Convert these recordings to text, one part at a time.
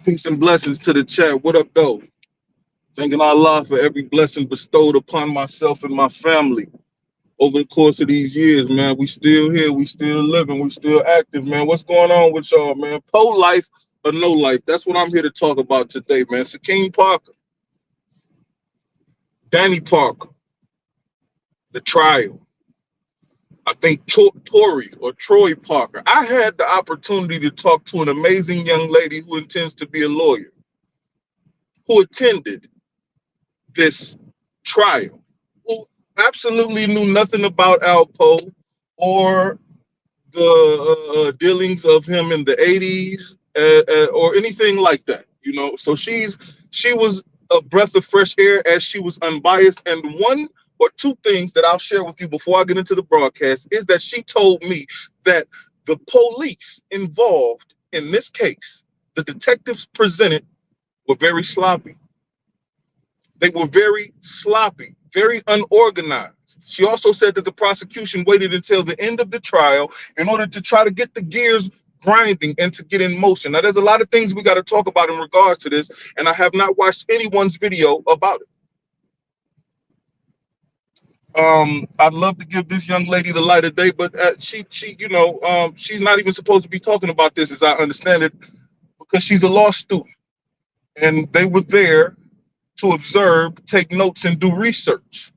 Peace and blessings to the chat. What up, though? Thanking Allah for every blessing bestowed upon myself and my family over the course of these years, man. We still here, we still living, we still active, man. What's going on with y'all, man? Life or no life? That's what I'm here to talk about today, man. Shakeem Parker, Danny Parker, the trial. I think Tory or Troy Parker. I had the opportunity to talk to an amazing young lady who intends to be a lawyer, who attended this trial, who absolutely knew nothing about Alpo or the dealings of him in the 80s or anything like that, you know. So she was a breath of fresh air as she was unbiased. And one or two things that I'll share with you before I get into the broadcast is that she told me that the police involved in this case, the detectives presented, were very sloppy. They were very sloppy, very unorganized. She also said that the prosecution waited until the end of the trial in order to try to get the gears grinding and to get in motion. Now, there's a lot of things we got to talk about in regards to this, and I have not watched anyone's video about it. I'd love to give this young lady the light of day, but she's not even supposed to be talking about this, as I understand it, because she's a law student, and they were there to observe, take notes, and do research.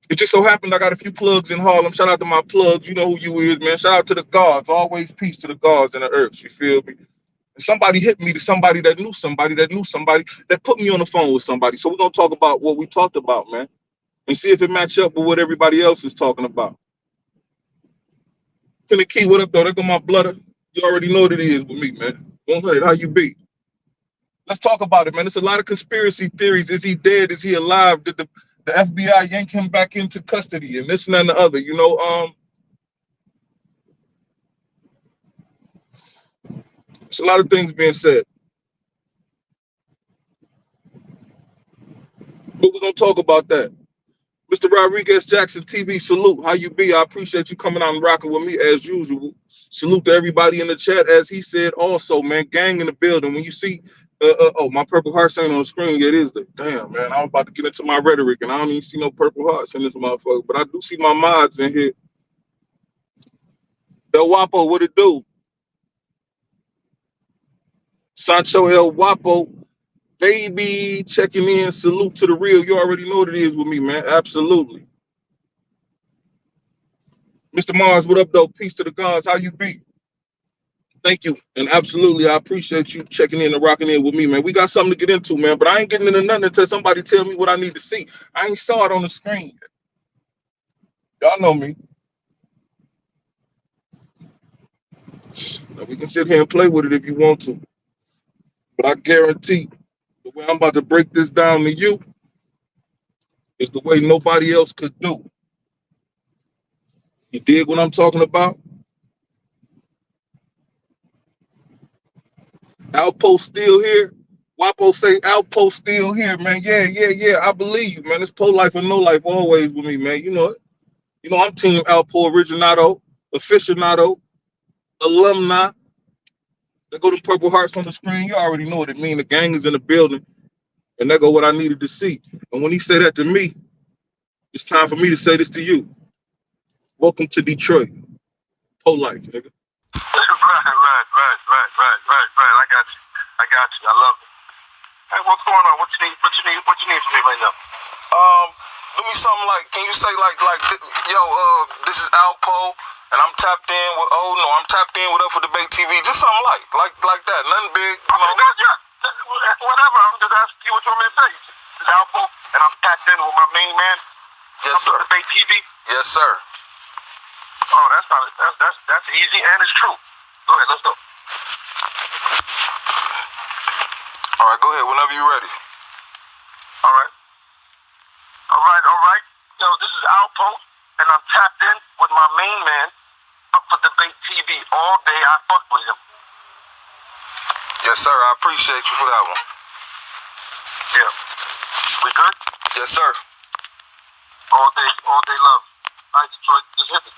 It just so happened I got a few plugs in Harlem. Shout out to my plugs. You know who you is, man. Shout out to the gods. Always peace to the gods and the earth. You feel me? And somebody hit me to somebody that knew somebody that knew somebody that put me on the phone with somebody. So we're gonna talk about what we talked about, man, and see if it match up with what everybody else is talking about. Finna Key, what up, though? There go my blooder. You already know what it is with me, man. 100, how you be? Let's talk about it, man. There's a lot of conspiracy theories. Is he dead? Is he alive? Did the FBI yank him back into custody and this and that and the other? You know, it's a lot of things being said. But we're gonna talk about that. Mr. Rodriguez Jackson TV, salute. How you be? I appreciate you coming out and rocking with me as usual. Salute to everybody in the chat. As he said also, man, gang in the building. When you see oh, my purple hearts ain't on the screen yet, is the damn, man. I'm about to get into my rhetoric and I don't even see no purple hearts in this motherfucker. But I do see my mods in here. El Wapo, what it do? Sancho El Wapo, baby, checking in. Salute to the real. You already know what it is with me, man. Absolutely. Mr. Mars, what up, though? Peace to the gods. How you be? Thank you. And absolutely, I appreciate you checking in and rocking in with me, man. We got something to get into, man. But I ain't getting into nothing until somebody tell me what I need to see. I ain't saw it on the screen yet. Y'all know me. Now, we can sit here and play with it if you want to. But I guarantee the way I'm about to break this down to you is the way nobody else could do. You dig what I'm talking about? Alpo still here. Wapo say Alpo still here, man. Yeah. I believe you, man. It's pro-life or no life always with me, man. You know it. You know I'm Team Alpo Originato, Aficionado, Alumni. They go to Purple Hearts on the screen. You already know what it means. The gang is in the building, and that go what I needed to see. And when he said that to me, it's time for me to say this to you. Welcome to Detroit. Pro-life, nigga. Right. I love it. Hey, what's going on? What you need? What you need from me right now? Do me something like, can you say yo, this is Alpo, and I'm tapped in with, I'm tapped in with Up for Debate TV. Just something like that. Nothing big, you know. Yeah. Whatever. I'm just asking you what you want me to say. This is Alpo, and I'm tapped in with my main man. Yes, sir. Up for Debate TV. Yes, sir. Oh, that's easy and it's true. Go ahead, let's go. All right, go ahead whenever you're ready. All right. Yo, this is Alpo, and I'm tapped in with my main man, Up for Debate TV. All day I fuck with him. Yes, sir. I appreciate you for that one. Yeah. We good? Yes, sir. All day love. All right, Detroit, just hit me.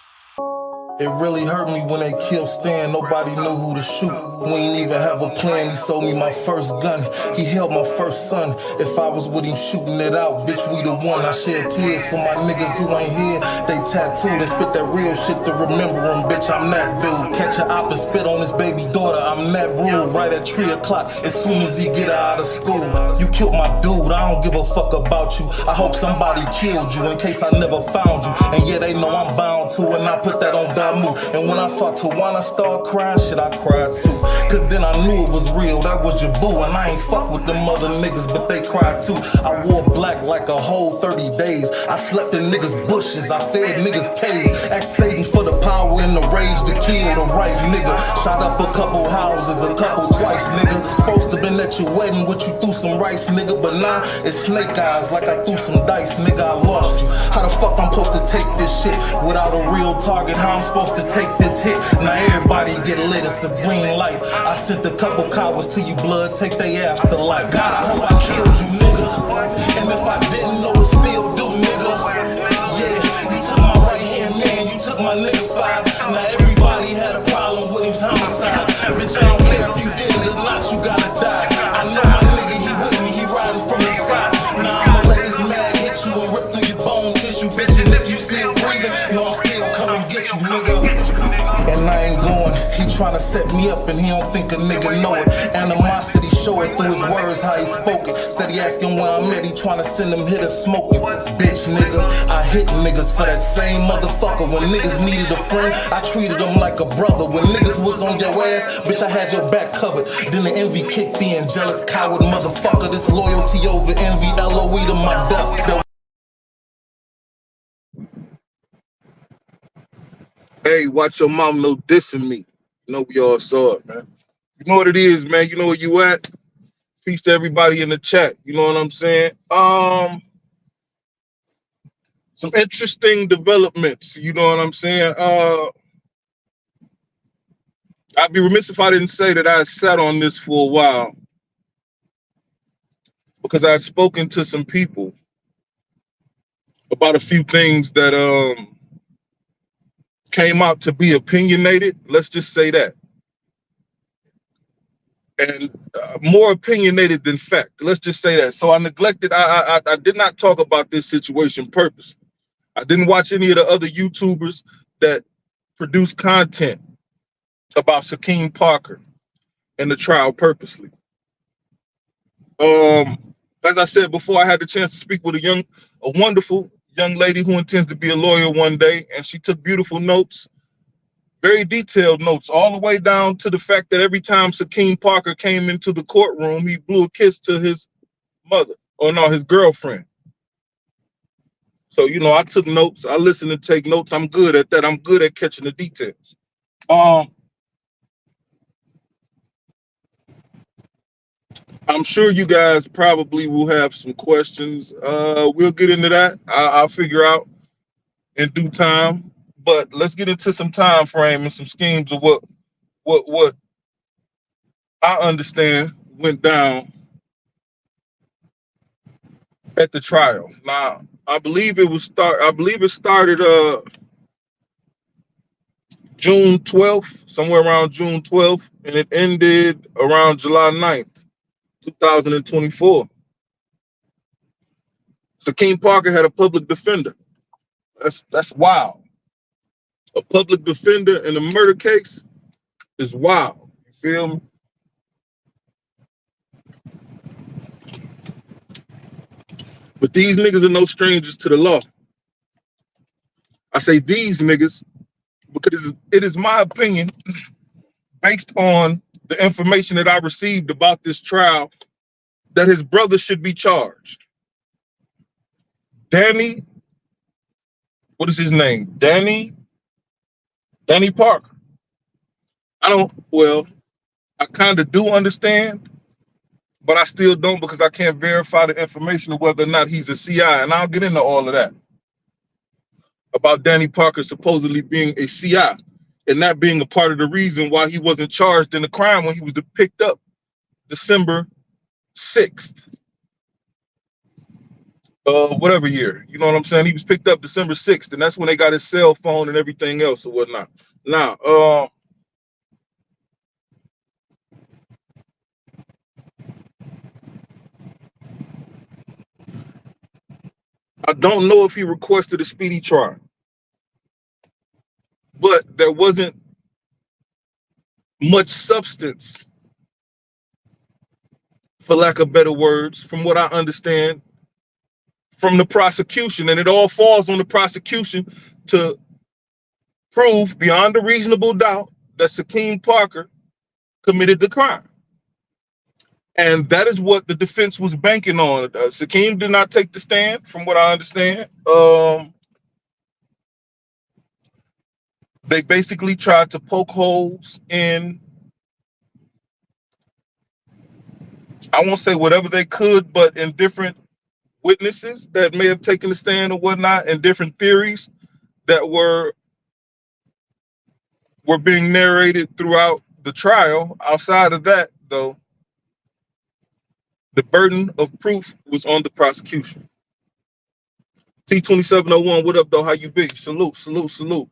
It really hurt me when they killed Stan. Nobody knew who to shoot. We ain't even have a plan. He sold me my first gun. He held my first son. If I was with him shooting it out, bitch, we the one. I shed tears for my niggas who ain't here. They tattooed and spit that real shit to remember him. Bitch, I'm that dude. Catch a op and spit on his baby daughter. I'm that rule. Right at 3 o'clock as soon as he get her out of school. You killed my dude. I don't give a fuck about you. I hope somebody killed you in case I never found you. And yeah, they know I'm bound to, and I put that on Damu. And when I saw Tawana start crying, shit, I cried too. Cause then I knew it was real, that was your boo. And I ain't fuck with them other niggas, but they cried too. I wore black like a whole 30 days. I slept in niggas' bushes, I fed niggas' caves. Asked Satan for the power and the rage to kill the right nigga. Shot up a couple houses, a couple twice, nigga. Supposed to been at your wedding with you threw some rice, nigga. But nah, it's snake eyes like I threw some dice, nigga. I lost you. How the fuck I'm supposed to take this shit without a real target? How I'm supposed to take this hit? Now everybody get lit, it's a green light. I sent a couple cowards to you, blood, take they afterlife. God, I hope I killed you, nigga. And if I didn't know it, still do, nigga. Yeah, you took my right hand man, you took my nigga 5. Now everybody had a problem with his homicides. Bitch, I don't care if you did it or not, you gotta die. I know my nigga, he with me, he riding from the sky. Now I'ma let this mag hit you and rip through your bone tissue, bitch. And if you still breathing, no, I'm still coming get you, nigga. And I ain't going, he tryna set me up and he don't think a nigga know it. Animosity show it through his words, how he spoke it. Steady asking where I'm at, he tryna send them hitters smoking. Bitch, nigga, I hit niggas for that same motherfucker. When niggas needed a friend, I treated them like a brother. When niggas was on your ass, bitch, I had your back covered. Then the envy kicked in, jealous coward motherfucker. This loyalty over envy, LOE to my death. Hey, watch your mom, no dissing me. You know we all saw it, man. You know what it is, man. You know where you at. Peace to everybody in the chat. You know what I'm saying? Some interesting developments. You know what I'm saying? I'd be remiss if I didn't say that I sat on this for a while because I had spoken to some people about a few things that came out to be opinionated. Let's just say that. And more opinionated than fact. Let's just say that. So I neglected, I did not talk about this situation purposely. I didn't watch any of the other YouTubers that produce content about Shakeem Parker and the trial purposely. As I said before, I had the chance to speak with a wonderful young lady who intends to be a lawyer one day, and she took beautiful notes, very detailed notes, all the way down to the fact that every time Shakeem Parker came into the courtroom, he blew a kiss to his mother, or no, his girlfriend. So, you know, I took notes. I listen and take notes. I'm good at that. I'm good at catching the details. I'm sure you guys probably will have some questions. We'll get into that. I'll figure out in due time. But let's get into some time frame and some schemes of what I understand went down at the trial. Now, I believe it started June 12th, somewhere around June 12th, and it ended around July 9th, 2024. Shakeem Parker had a public defender. That's wild. A public defender in a murder case is wild. You feel me? But these niggas are no strangers to the law. I say these niggas because it is my opinion, based on the information that I received about this trial, that his brother should be charged. Danny, what is his name? Danny Parker. I kind of do understand, but I still don't because I can't verify the information of whether or not he's a CI, and I'll get into all of that. About Danny Parker supposedly being a CI and that being a part of the reason why he wasn't charged in the crime when he was picked up December 6th whatever year. You know what I'm saying? He was picked up December 6th, and that's when they got his cell phone and everything else or whatnot. Now, I don't know if he requested a speedy trial, but there wasn't much substance, for lack of better words, from what I understand, from the prosecution. And it all falls on the prosecution to prove beyond a reasonable doubt that Shakeem Parker committed the crime. And that is what the defense was banking on. Shakeem did not take the stand, from what I understand. They basically tried to poke holes in, I won't say whatever they could, but in different witnesses that may have taken the stand or whatnot, and different theories that were being narrated throughout the trial. Outside of that, though, the burden of proof was on the prosecution. T2701, what up, though? How you be? Salute, salute, salute.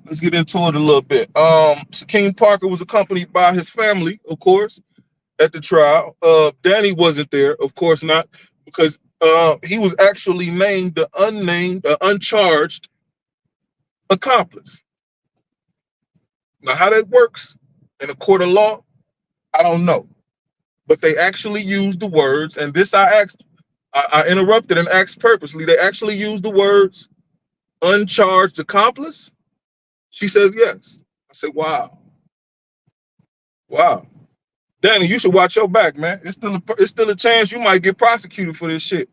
Let's get into it a little bit. Shakeem Parker was accompanied by his family, of course, at the trial. Danny wasn't there, of course not, because he was actually named the uncharged accomplice. Now, how that works in a court of law, I don't know. But they actually used the words, and this I interrupted and asked purposely. They actually used the words uncharged accomplice. She says yes. I said, wow. Wow. Danny, you should watch your back, man. It's still a chance you might get prosecuted for this shit.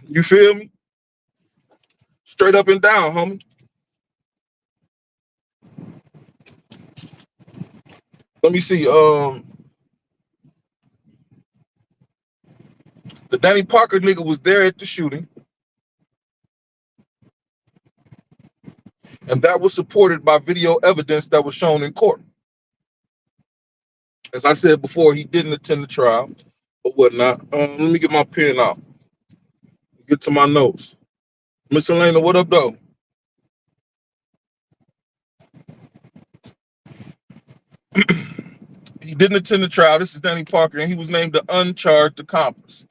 You feel me? Straight up and down, homie. Let me see. The Danny Parker nigga was there at the shooting, and that was supported by video evidence that was shown in court. As I said before, he didn't attend the trial or whatnot. Let me get my pen out. Get to my notes. Miss Elena, what up, though? He didn't attend the trial. This is Danny Parker, and he was named the uncharged accomplice.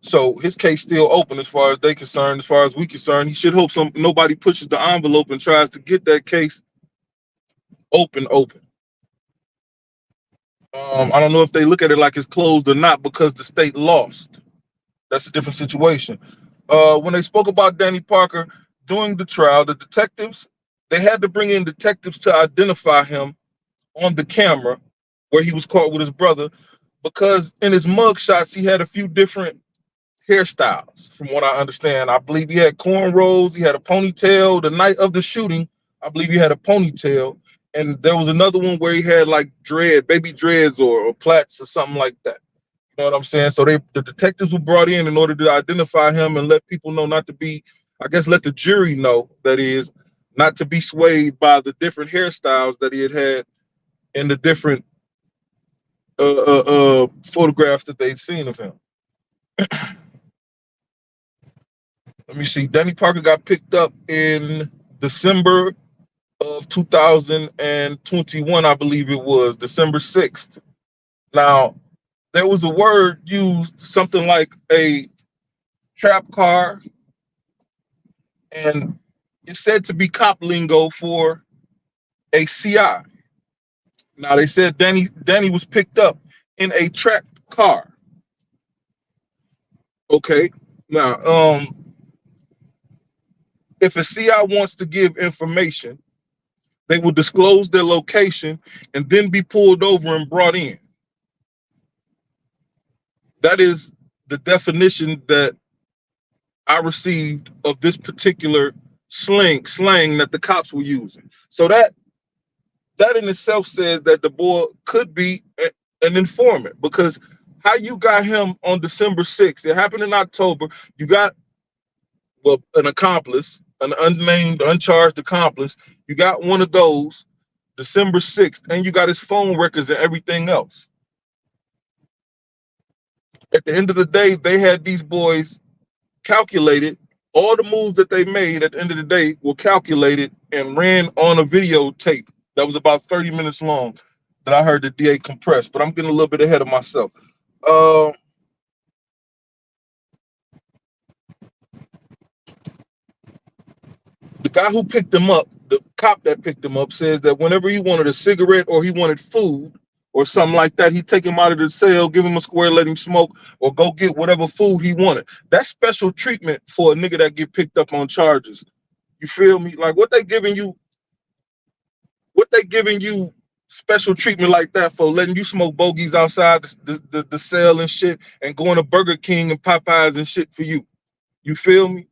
So his case still open as far as they concerned, as far as we concerned. He should hope nobody pushes the envelope and tries to get that case open. I don't know if they look at it like it's closed or not because the state lost. That's a different situation. When they spoke about Danny Parker during the trial, the detectives, they had to bring in detectives to identify him on the camera where he was caught with his brother, because in his mug shots, he had a few different hairstyles, from what I understand. I believe he had cornrows, he had a ponytail. The night of the shooting, I believe he had a ponytail. And there was another one where he had like baby dreads or plaits or something like that. You know what I'm saying? So the detectives were brought in order to identify him and let people know not to be, I guess, let the jury know, that is, not to be swayed by the different hairstyles that he had in the different photographs that they'd seen of him. Let me see. Danny Parker got picked up in December of 2021, I believe it was, December 6th. Now, there was a word used, something like a trap car, and it's said to be cop lingo for a CI. Now, they said Danny was picked up in a trapped car. Okay. Now, if a CI wants to give information, they will disclose their location and then be pulled over and brought in. That is the definition that I received of this particular slang that the cops were using. So that in itself says that the boy could be an informant, because how you got him on December 6th, it happened in October, you got, well, an accomplice, an unnamed, uncharged accomplice, you got one of those December 6th, and you got his phone records and everything else. At the end of the day, they had these boys calculated. All the moves that they made at the end of the day were calculated and ran on a videotape that was about 30 minutes long that I heard the DA compress. But I'm getting a little bit ahead of myself. Uh, the guy who picked him up, the cop that picked him up, says that whenever he wanted a cigarette or he wanted food or something like that, he'd take him out of the cell, give him a square, let him smoke, or go get whatever food he wanted. That's special treatment for a nigga that get picked up on charges. You feel me? Like what they giving you special treatment like that for, letting you smoke bogeys outside the cell and shit, and going to Burger King and Popeyes and shit for you. You feel me?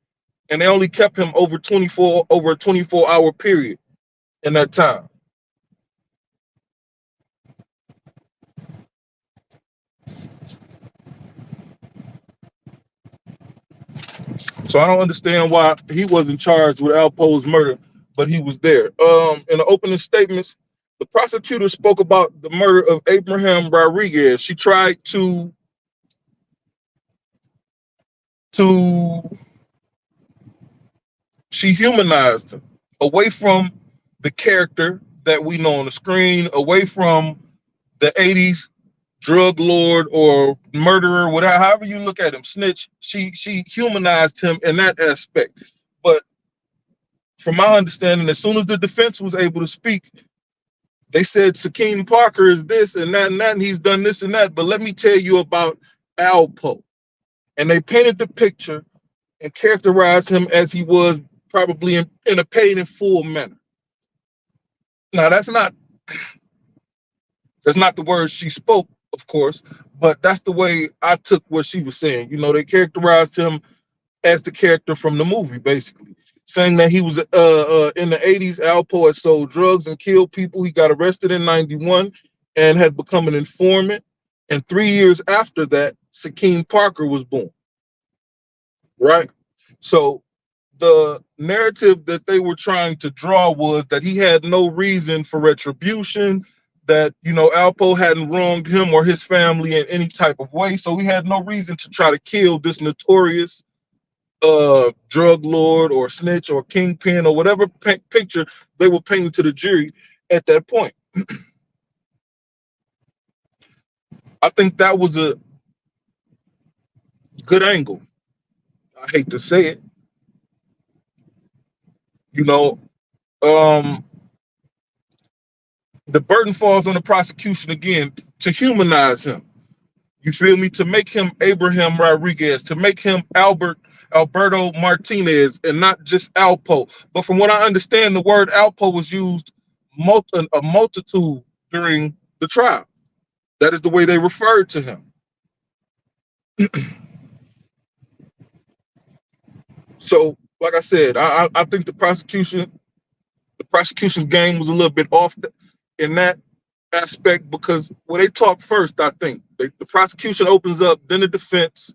And they only kept him over a 24-hour period in that time. So I don't understand why he wasn't charged with Alpo's murder, but he was there. In the opening statements, the prosecutor spoke about the murder of Abraham Rodriguez. She tried to she humanized him away from the character that we know on the screen, away from the 80s drug lord or murderer, whatever, however you look at him, snitch. She humanized him in that aspect. But from my understanding, as soon as the defense was able to speak, they said Shakeem Parker is this and that and that, and he's done this and that. But let me tell you about Alpo. And they painted the picture and characterized him as he was, probably in a paid in full manner. Now that's not the words she spoke, of course, but that's the way I took what she was saying. You know, they characterized him as the character from the movie, basically, saying that he was in the 80s. Alpo had sold drugs and killed people. He got arrested in 91 and had become an informant. And 3 years after that, Shakeem Parker was born. Right? So the narrative that they were trying to draw was that he had no reason for retribution, that, you know, Alpo hadn't wronged him or his family in any type of way, so he had no reason to try to kill this notorious drug lord or snitch or kingpin or whatever picture they were painting to the jury at that point. I think that was a good angle. I hate to say it. You know, the burden falls on the prosecution again to humanize him. You feel me? To make him Abraham Rodriguez, to make him Alberto Martinez, and not just Alpo. But from what I understand, the word Alpo was used a multitude during the trial. That is the way they referred to him. So, like I said, I think the prosecution game was a little bit off in that aspect, because when they talk first, I think the prosecution opens up, then the defense,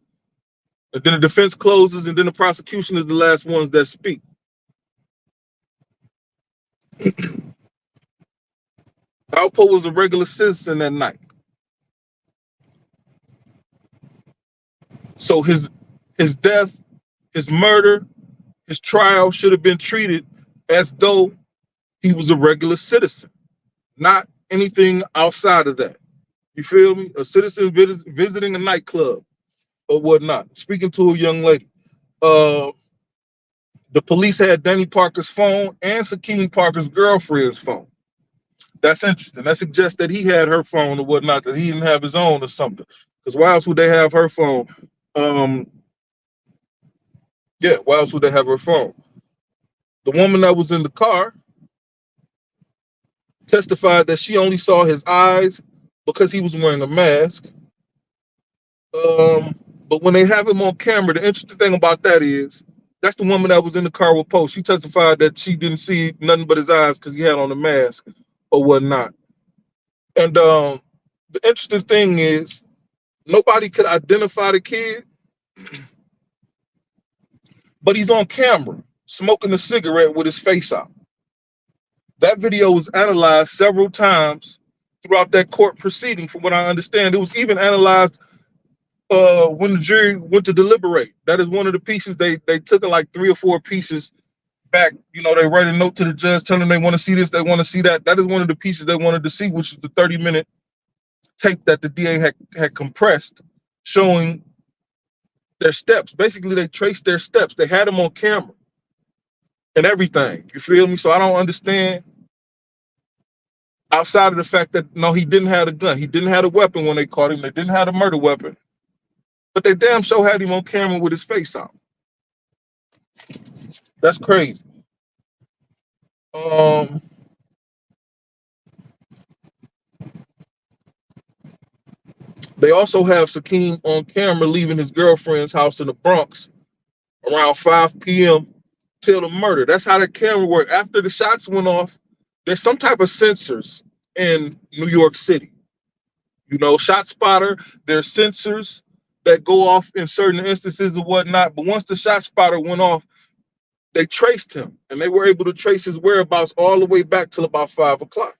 and then the defense closes, and then the prosecution is the last ones that speak. Alpo was a regular citizen that night, so his death, his murder, his trial should have been treated as though he was a regular citizen, not anything outside of that. You feel me? A citizen visiting a nightclub or whatnot, speaking to a young lady. The police had Danny Parker's phone and Shakeem Parker's girlfriend's phone. That's interesting. That suggests that he had her phone or whatnot, that he didn't have his own or something. Because why else would they have her phone? Why else would they have her phone? The woman that was in the car testified that she only saw his eyes because he was wearing a mask. But when they have him on camera, the interesting thing about that is that's the woman that was in the car with Poe. She testified that she didn't see nothing but his eyes because he had on a mask or whatnot. And the interesting thing is nobody could identify the kid, but he's on camera smoking a cigarette with his face out. That video was analyzed several times throughout that court proceeding. From what I understand, it was even analyzed when the jury went to deliberate. That is one of the pieces. They took like 3 or 4 pieces back. They write a note to the judge telling them they want to see this, they want to see that. That is one of the pieces they wanted to see, which is the 30-minute tape that the DA had compressed, showing their steps. Basically, they traced their steps. They had them on camera and everything. You feel me? So I don't understand. Outside of the fact that no, he didn't have a gun, he didn't have a weapon when they caught him. They didn't have a murder weapon, but they damn sure had him on camera with his face out. That's crazy. They also have Shakeem on camera leaving his girlfriend's house in the Bronx around 5 p.m. till the murder. That's how the camera worked. After the shots went off, there's some type of sensors in New York City. Shot spotter, there's sensors that go off in certain instances or whatnot. But once the shot spotter went off, they traced him, and they were able to trace his whereabouts all the way back till about 5 o'clock.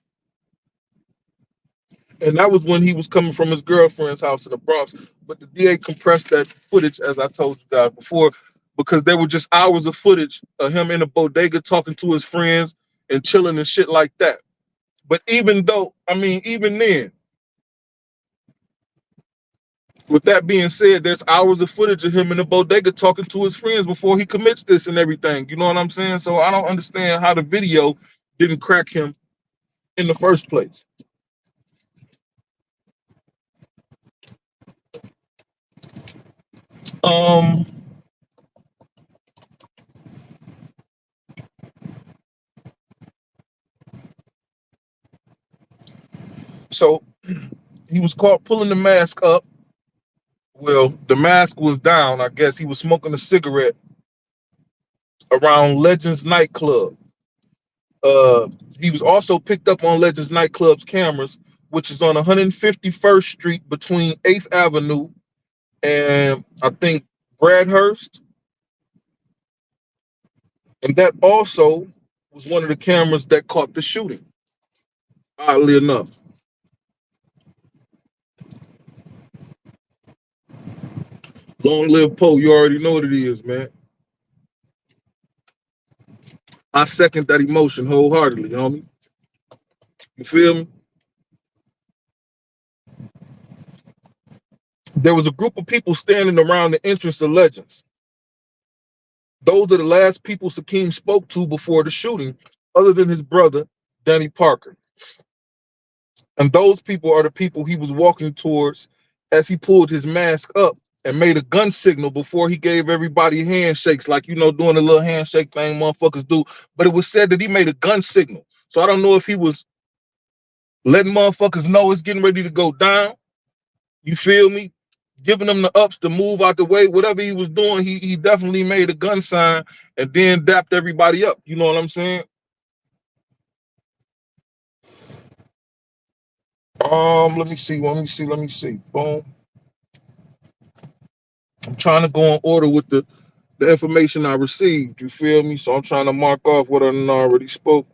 And that was when he was coming from his girlfriend's house in the Bronx. But the DA compressed that footage, as I told you guys before, because there were just hours of footage of him in a bodega talking to his friends and chilling and shit like that. But even then, with that being said, there's hours of footage of him in the bodega talking to his friends before he commits this and everything. You know what I'm saying? So I don't understand how the video didn't crack him in the first place. So he was caught pulling the mask up. Well, the mask was down. I guess he was smoking a cigarette around Legends nightclub. He was also picked up on Legends nightclub's cameras, which is on 151st Street between 8th Avenue and I think Bradhurst. And that also was one of the cameras that caught the shooting, oddly enough. Long live Poe. You already know what it is, man. I second that emotion wholeheartedly, homie. You feel me? There was a group of people standing around the entrance of Legends. Those are the last people Shakeem spoke to before the shooting, other than his brother, Danny Parker. And those people are the people he was walking towards as he pulled his mask up and made a gun signal before he gave everybody handshakes, like, doing a little handshake thing motherfuckers do. But it was said that he made a gun signal. So I don't know if he was letting motherfuckers know it's getting ready to go down. You feel me? Giving them the ups to move out the way. Whatever he was doing, he definitely made a gun sign and then dapped everybody up. You know what I'm saying? Let me see. Boom. I'm trying to go in order with the information I received. You feel me? So I'm trying to mark off what I already spoke.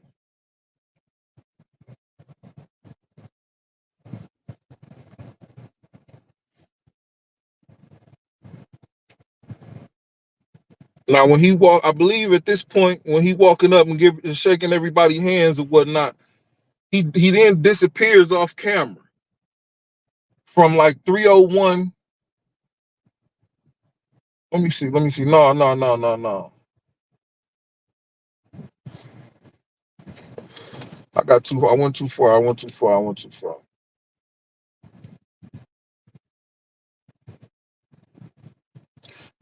Now, when he walked, I believe at this point, when he walking up and shaking everybody hands and whatnot, he then disappears off camera from like 301. Let me see. No. I went too far.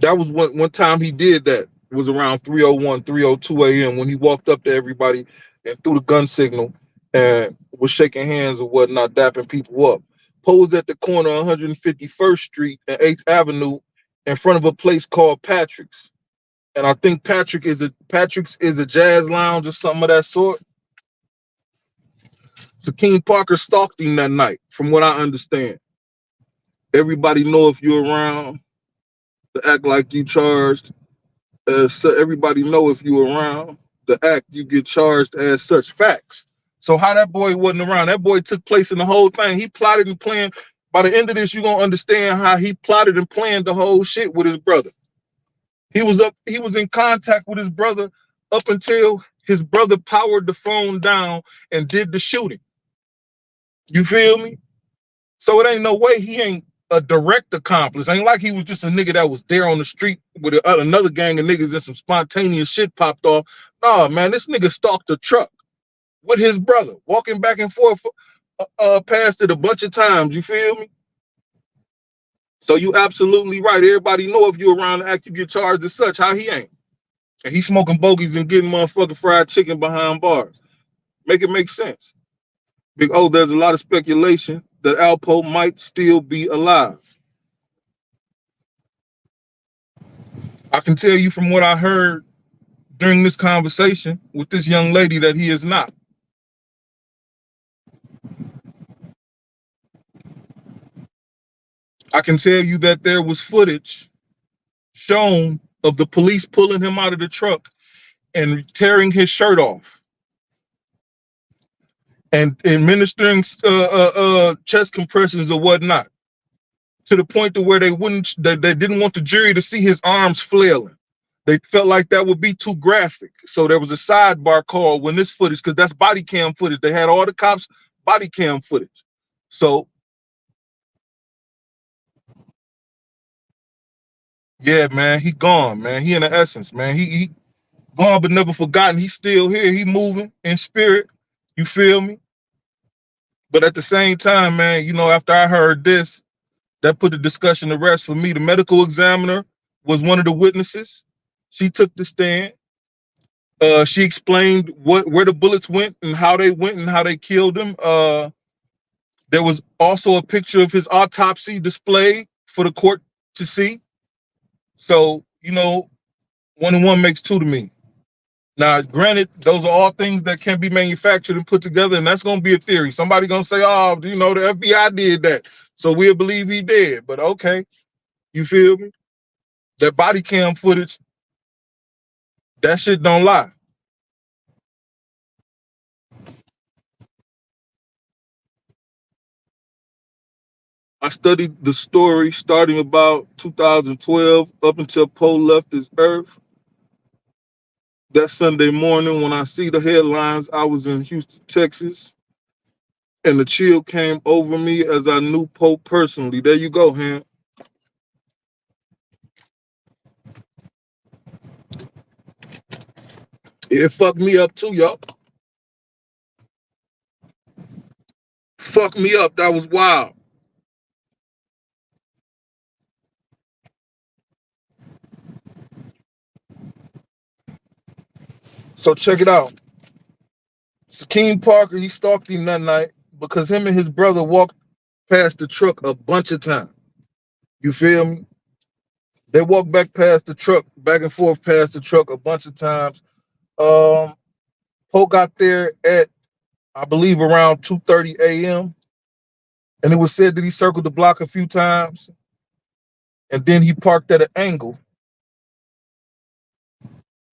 That was one time he did that. It was around 3:01, 3:02 a.m. when he walked up to everybody and threw the gun signal and was shaking hands or whatnot, dapping people up. Posed at the corner of 151st Street and 8th Avenue in front of a place called Patrick's. And I think Patrick's is a jazz lounge or something of that sort. Shakeem Parker stalked him that night, from what I understand. Everybody know if you're around to act like you charged. So everybody know if you around the act, you get charged as such. Facts. So how that boy wasn't around? That boy took place in the whole thing. He plotted and planned. By the end of this, you're gonna understand how he plotted and planned the whole shit with his brother. He was in contact with his brother up until his brother powered the phone down and did the shooting. You feel me? So it ain't no way he ain't a direct accomplice. Ain't like he was just a nigga that was there on the street with another gang of niggas and some spontaneous shit popped off. Nah, man, this nigga stalked a truck with his brother, walking back and forth past it a bunch of times. You feel me? So you absolutely right. Everybody know if you around the act, you get charged as such. How he ain't? And he's smoking bogeys and getting motherfucking fried chicken behind bars. Make it make sense. Big O, there's a lot of speculation that Alpo might still be alive. I can tell you from what I heard during this conversation with this young lady that he is not. I can tell you that there was footage shown of the police pulling him out of the truck and tearing his shirt off and administering chest compressions or whatnot, to the point to where they didn't want the jury to see his arms flailing. They felt like that would be too graphic. So there was a sidebar call when this footage, because that's body cam footage. They had all the cops' body cam footage. So yeah, man, he gone, man. He in the essence, man. He gone but never forgotten. He's still here. He moving in spirit. You feel me? But at the same time, man, you know, after I heard this, that put the discussion to rest for me. The medical examiner was one of the witnesses. She took the stand. She explained where the bullets went and how they killed him. There was also a picture of his autopsy displayed for the court to see. So, you know, 1 and 1 makes 2 to me. Now, granted, those are all things that can be manufactured and put together, and that's going to be a theory. Somebody going to say, oh, you know, the FBI did that, so we'll believe he did. But okay, you feel me? That body cam footage, that shit don't lie. I studied the story starting about 2012 up until Poe left this earth. That Sunday morning, when I see the headlines, I was in Houston, Texas, and the chill came over me as I knew Poe personally. There you go, Han. It fucked me up too, y'all. Fucked me up. That was wild. So check it out. Shakeem Parker, he stalked him that night because him and his brother walked past the truck a bunch of times. You feel me? They walked back past the truck, back and forth past the truck a bunch of times. Poe got there at, I believe, around 2:30 a.m. And it was said that he circled the block a few times. And then he parked at an angle,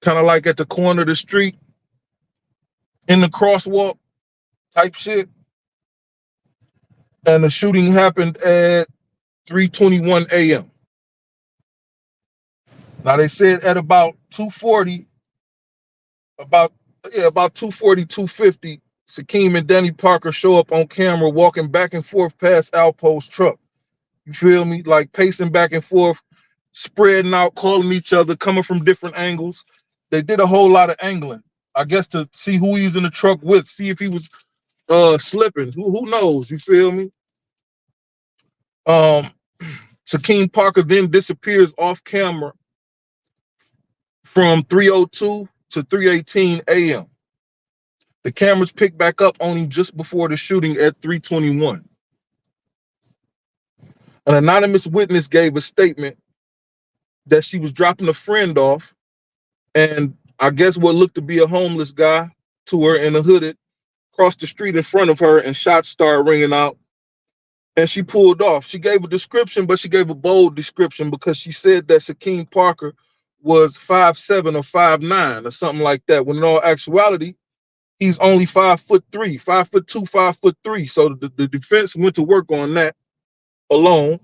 kind of like at the corner of the street, in the crosswalk type shit. And the shooting happened at 3:21 a.m. Now they said at about 2:40, about 2:40, 2:50, Shakeem and Danny Parker show up on camera walking back and forth past Alpo's truck. You feel me? Like pacing back and forth, spreading out, calling each other, coming from different angles. They did a whole lot of angling, I guess, to see who he's in the truck with, see if he was slipping. Who knows? You feel me? Shakeem Parker then disappears off camera from 3:02 to 3:18 a.m. The cameras picked back up on him just before the shooting at 3:21. An anonymous witness gave a statement that she was dropping a friend off, and I guess what looked to be a homeless guy to her in a hooded crossed the street in front of her, and shots started ringing out, and she pulled off. She gave a description, but she gave a bold description because she said that Shakeem Parker was 5'7" or 5'9" or something like that, when in all actuality, he's only 5'3", 5'2", 5'3". So the defense went to work on that. alone.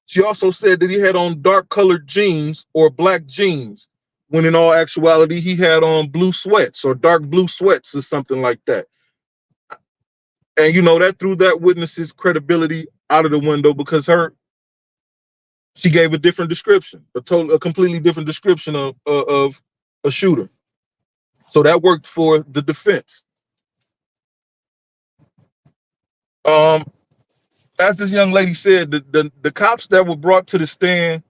She also said that he had on dark colored jeans or black jeans, when in all actuality he had on blue sweats or dark blue sweats or something like that. And that threw that witness's credibility out of the window because she gave a different description, a completely different description of a shooter. So that worked for the defense. Um, as this young lady said, the cops that were brought to the stand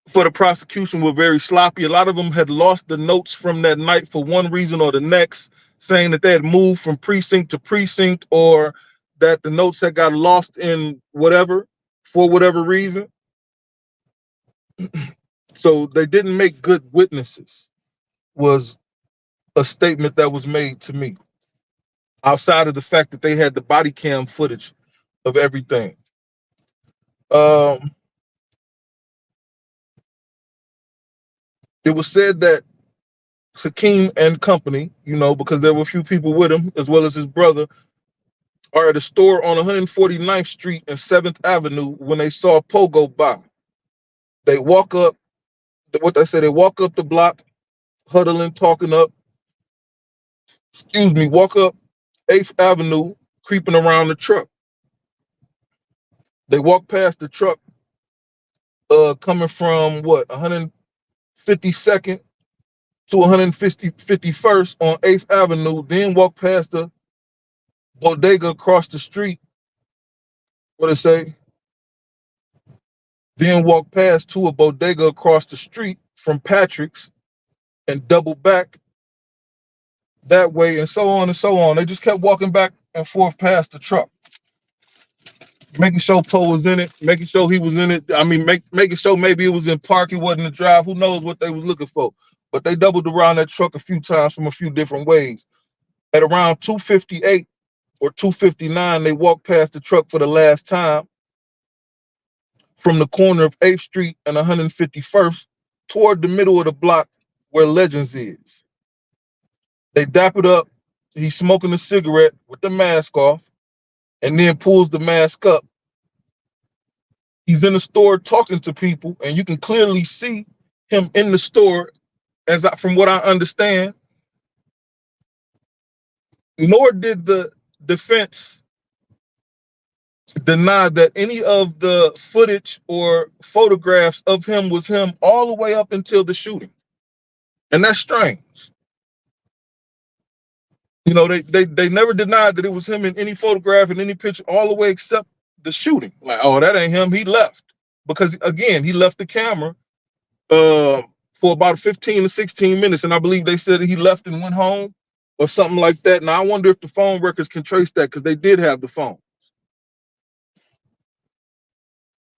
for the prosecution were very sloppy. A lot of them had lost the notes from that night for one reason or the next, saying that they had moved from precinct to precinct or that the notes had got lost in whatever, for whatever reason. So they didn't make good witnesses, was a statement that was made to me, outside of the fact that they had the body cam footage of everything. It was said that Shakeem and company, because there were a few people with him, as well as his brother, are at a store on 149th Street and 7th Avenue when they saw Poe go by. They walk up, they walk up the block, huddling, talking up, walk up 8th Avenue, creeping around the truck. They walk past the truck, coming from 152nd to 151st on 8th Avenue, then walk past the bodega across the street. Then walk past to a bodega across the street from Patrick's and double back that way, and so on and so on. They just kept walking back and forth past the truck, making sure Poe was in it, making sure he was in it. I mean, making sure maybe it was in park, it wasn't a drive. Who knows what they was looking for? But they doubled around that truck a few times from a few different ways. At around 2:58 or 2:59, they walked past the truck for the last time from the corner of 8th Street and 151st toward the middle of the block where Legends is. They dap it up. He's smoking a cigarette with the mask off and then pulls the mask up. He's in the store talking to people, and you can clearly see him in the store, from what I understand. Nor did the defense deny that any of the footage or photographs of him was him all the way up until the shooting. And that's strange. They never denied that it was him in any photograph and any picture all the way except the shooting. Like, oh, that ain't him. He left. Because, again, he left the camera for about 15 to 16 minutes. And I believe they said that he left and went home or something like that. Now, I wonder if the phone records can trace that, because they did have the phone.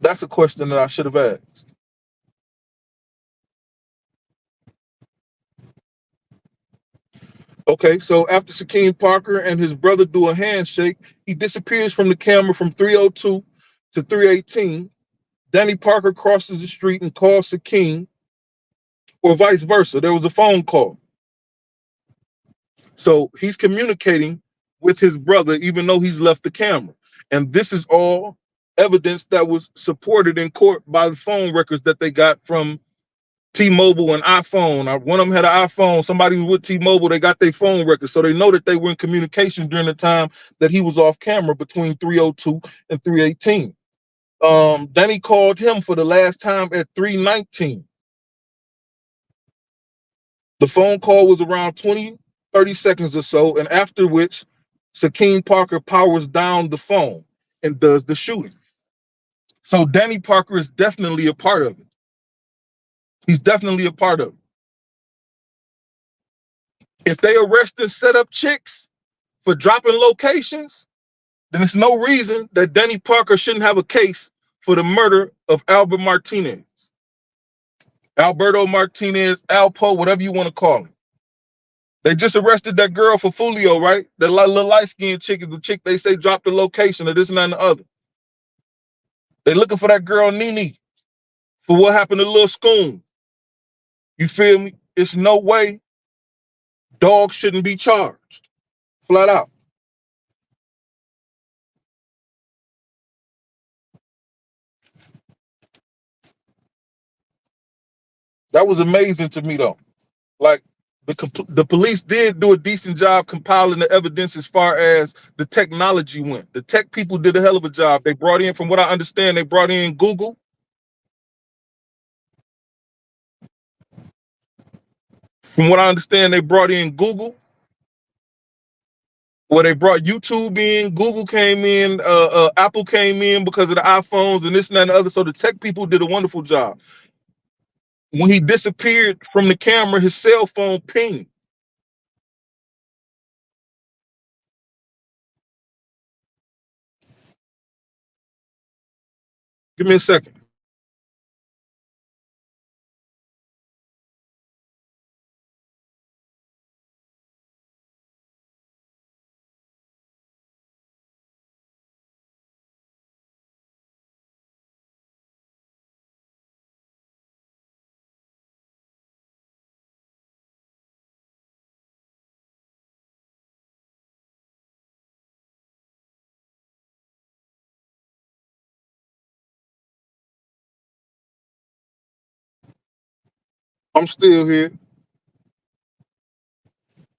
That's a question that I should have asked. Okay, so after Shakeem Parker and his brother do a handshake, he disappears from the camera from 302 to 318. Danny Parker crosses the street and calls Shakeem, or vice versa. There was a phone call. So he's communicating with his brother, even though he's left the camera. And this is all evidence that was supported in court by the phone records that they got from T-Mobile and iPhone. One of them had an iPhone. Somebody was with T-Mobile. They got their phone records. So they know that they were in communication during the time that he was off camera between 302 and 318. Danny called him for the last time at 319. The phone call was around 30 seconds or so, and after which Shakeem Parker powers down the phone and does the shooting. So Danny Parker is definitely a part of it. He's definitely a part of it. If they arrest and set up chicks for dropping locations, then there's no reason that Danny Parker shouldn't have a case for the murder of Alberto Martinez, Alpo, whatever you want to call him. They just arrested that girl for Fulio, right? That little light-skinned chick is the chick they say dropped the location of this and that and the other. They're looking for that girl Nene for what happened to Lil Scoon. You feel me? It's no way dogs shouldn't be charged. Flat out. That was amazing to me though. Like the police did do a decent job compiling the evidence as far as the technology went. The tech people did a hell of a job. They brought in, from what I understand, they brought in Google. From what I understand, they brought in Google. Well, they brought YouTube in, Google came in, Apple came in because of the iPhones and this and that and the other. So the tech people did a wonderful job. When he disappeared from the camera, his cell phone pinged. Give me a second. I'm still here.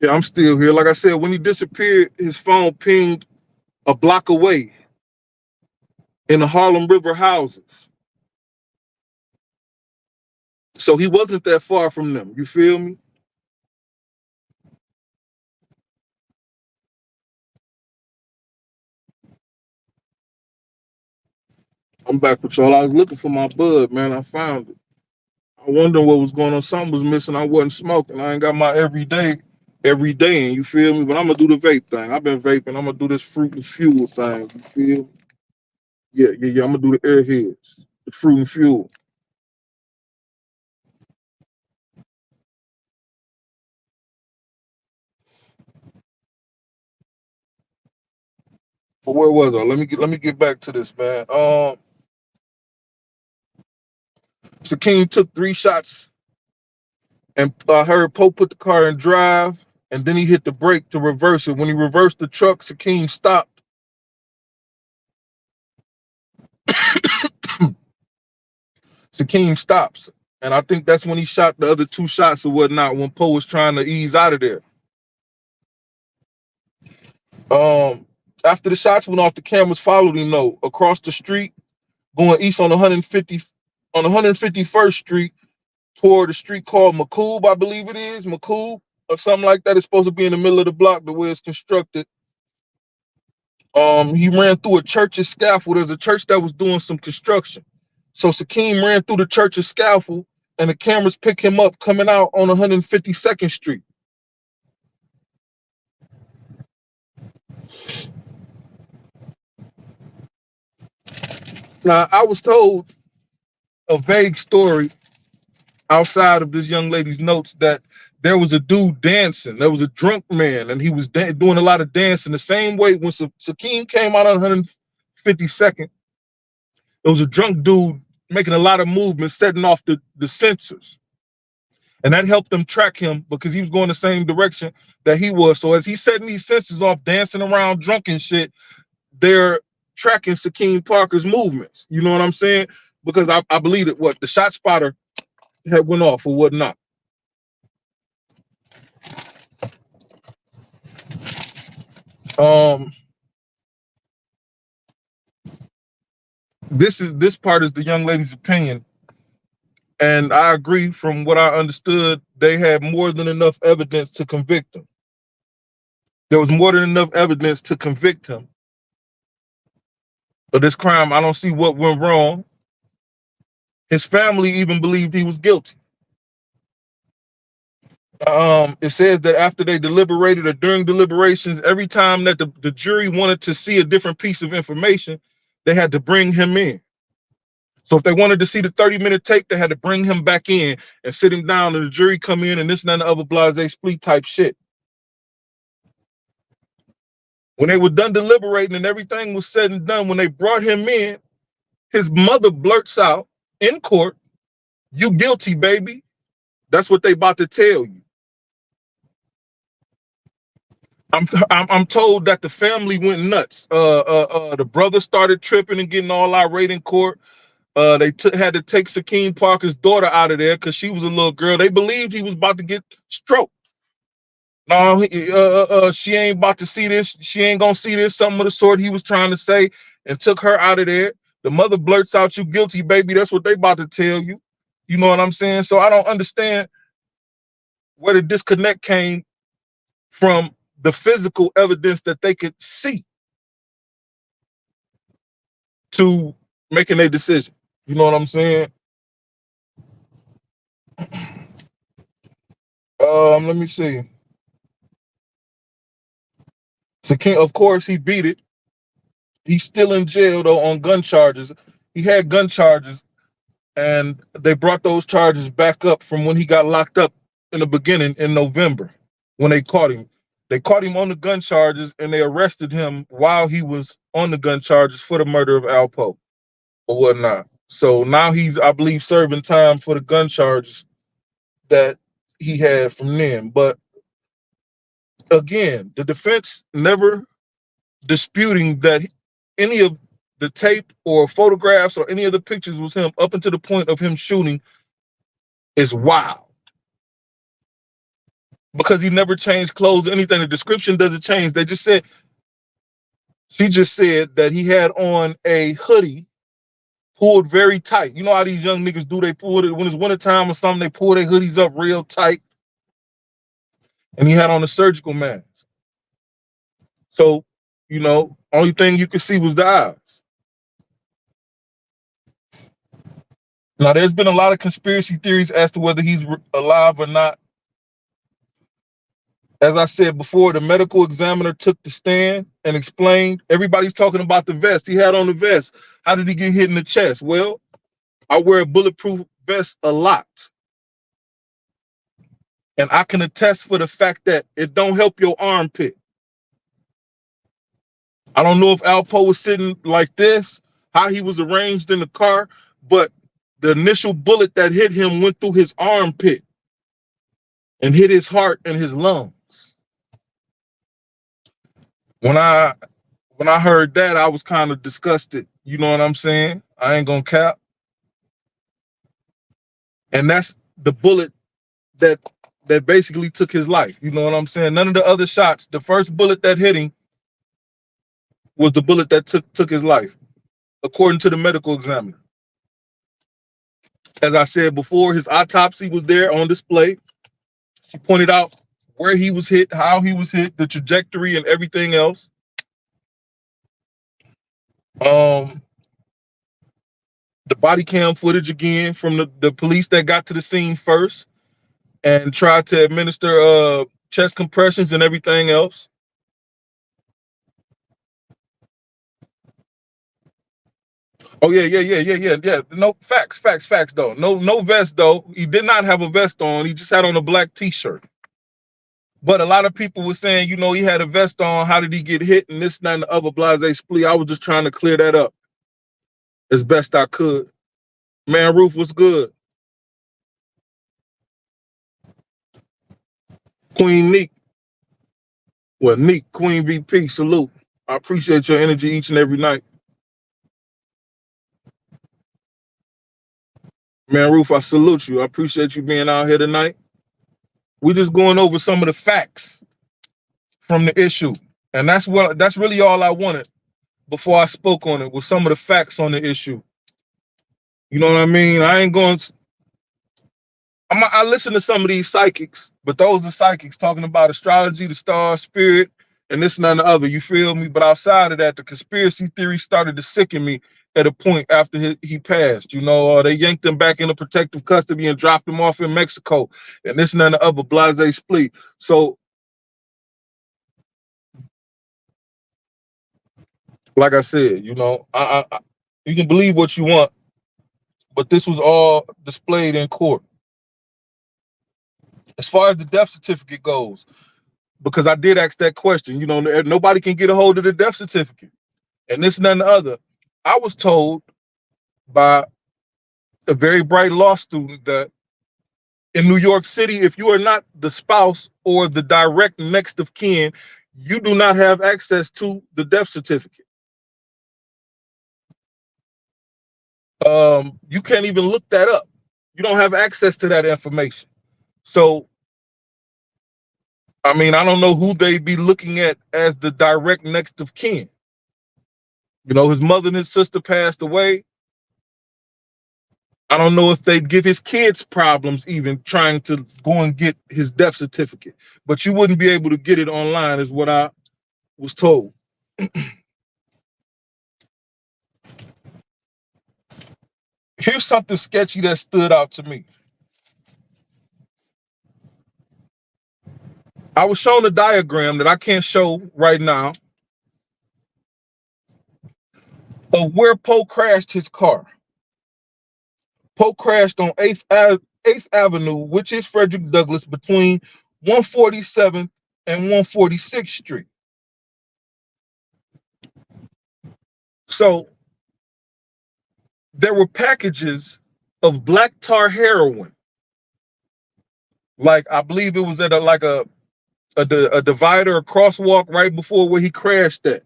Yeah, I'm still here. Like I said, when he disappeared, his phone pinged a block away in the Harlem River houses. So he wasn't that far from them. You feel me? I'm back with y'all. I was looking for my bud, man. I found it. I wonder what was going on. Something was missing. I wasn't smoking. I ain't got my every day, and you feel me? But I'm gonna do the vape thing. I've been vaping. I'm gonna do this fruit and fuel thing. You feel me? Yeah. I'm gonna do the airheads, the fruit and fuel. But where was I? Let me get back to this, man. Shakeem took 3 shots, and I heard Poe put the car in drive, and then he hit the brake to reverse it. When he reversed the truck, Shakeem stopped. Shakeem stops, and I think that's when he shot the other 2 shots or whatnot. When Poe was trying to ease out of there. Um, After the shots went off, the cameras followed him though across the street, going east on 151st Street toward a street called McCoob, I believe it is McCoob or something like that. It's supposed to be in the middle of the block the way it's constructed. He ran through a church's scaffold. There's a church that was doing some construction, so Shakeem ran through the church's scaffold, and the cameras pick him up coming out on 152nd Street. Now, I was told a vague story outside of this young lady's notes that there was a dude dancing. There was a drunk man, and he was doing a lot of dancing the same way when Shakeem came out on 152nd. There was a drunk dude making a lot of movements, setting off the sensors. And that helped them track him because he was going the same direction that he was. So as he's setting these sensors off, dancing around drunk and shit, they're tracking Shakeem Parker's movements. You know what I'm saying? Because I believe that the shot spotter had went off or whatnot. Um, this part is the young lady's opinion, and I agree. From what I understood, they had more than enough evidence to convict him. There was more than enough evidence to convict him of this crime. I don't see what went wrong. His family even believed he was guilty. It says that after they deliberated or during deliberations, every time that the jury wanted to see a different piece of information, they had to bring him in. So if they wanted to see the 30-minute tape, they had to bring him back in and sit him down, and the jury come in and this and that and the other blase split type shit. When they were done deliberating and everything was said and done, when they brought him in, his mother blurts out in court, "You guilty, baby." That's what they about to tell you. I'm told that the family went nuts. The brother started tripping and getting all irate in court. They had to take Shakeem Parker's daughter out of there because she was a little girl. They believed he was about to get stroked. No, she ain't about to see this. She ain't gonna see this. Something of the sort he was trying to say, and took her out of there. The mother blurts out, "You guilty, baby." That's what they about to tell you. You know what I'm saying? So I don't understand where the disconnect came from the physical evidence that they could see to making a decision. You know what I'm saying? Let me see. So King, of course, he beat it. He's still in jail though on gun charges. He had gun charges, and they brought those charges back up from when he got locked up in the beginning in November when they caught him. They caught him on the gun charges, and they arrested him while he was on the gun charges for the murder of Alpo or whatnot. So now he's, I believe, serving time for the gun charges that he had from then. But again, the defense never disputing that any of the tape or photographs or any of the pictures was him up until the point of him shooting is wild. Because he never changed clothes or anything. The description doesn't change. She just said that he had on a hoodie pulled very tight. You know how these young niggas do, they pull it when it's wintertime or something, they pull their hoodies up real tight. And he had on a surgical mask. So, you know, only thing you could see was the eyes. Now, there's been a lot of conspiracy theories as to whether he's alive or not. As I said before, the medical examiner took the stand and explained. Everybody's talking about the vest. He had on the vest. How did he get hit in the chest? Well, I wear a bulletproof vest a lot. And I can attest for the fact that it don't help your armpit. I don't know if Alpo was sitting like this, how he was arranged in the car, but the initial bullet that hit him went through his armpit and hit his heart and his lungs. When I heard that, I was kind of disgusted. You know what I'm saying? I ain't gonna cap. And that's the bullet that basically took his life. You know what I'm saying? None of the other shots, the first bullet that hit him was the bullet that took his life, according to the medical examiner. As I said before, his autopsy was there on display. He pointed out where he was hit, how he was hit, the trajectory, and everything else. The body cam footage again from the police that got to the scene first and tried to administer chest compressions and everything else. Oh yeah. No facts though. No vest though. He did not have a vest on. He just had on a black t-shirt. But a lot of people were saying, you know, he had a vest on. How did he get hit? And this, that, and the other blase splee. I was just trying to clear that up as best I could. Man, Roof was good. Queen Neek. Well, Neek, Queen VP, salute. I appreciate your energy each and every night. Man, Roof, I salute you. I appreciate you being out here tonight. We're just going over some of the facts from the issue. And that's really all I wanted before I spoke on it, was some of the facts on the issue. You know what I mean? I ain't going to... I listen to some of these psychics, but those are psychics talking about astrology, the stars, spirit, and this and that and the other. You feel me? But outside of that, the conspiracy theory started to sicken me at a point after he passed. You know, they yanked him back into protective custody and dropped him off in Mexico, and this and that and the other, blase split. So, like I said, you know, you can believe what you want, but this was all displayed in court. As far as the death certificate goes, because I did ask that question, you know, nobody can get a hold of the death certificate. And this and that and the other. I was told by a very bright law student that in New York City, if you are not the spouse or the direct next of kin, you do not have access to the death certificate. You can't even look that up. You don't have access to that information. So, I mean, I don't know who they'd be looking at as the direct next of kin. You know, his mother and his sister passed away. I don't know if they'd give his kids problems even trying to go and get his death certificate. But you wouldn't be able to get it online, is what I was told. Here's something sketchy that stood out to me. I was shown a diagram that I can't show right now of where Poe crashed his car. Poe crashed on 8th Avenue, which is Frederick Douglass, between 147th and 146th Street. So there were packages of black tar heroin. Like, I believe it was at a divider, a crosswalk right before where he crashed at.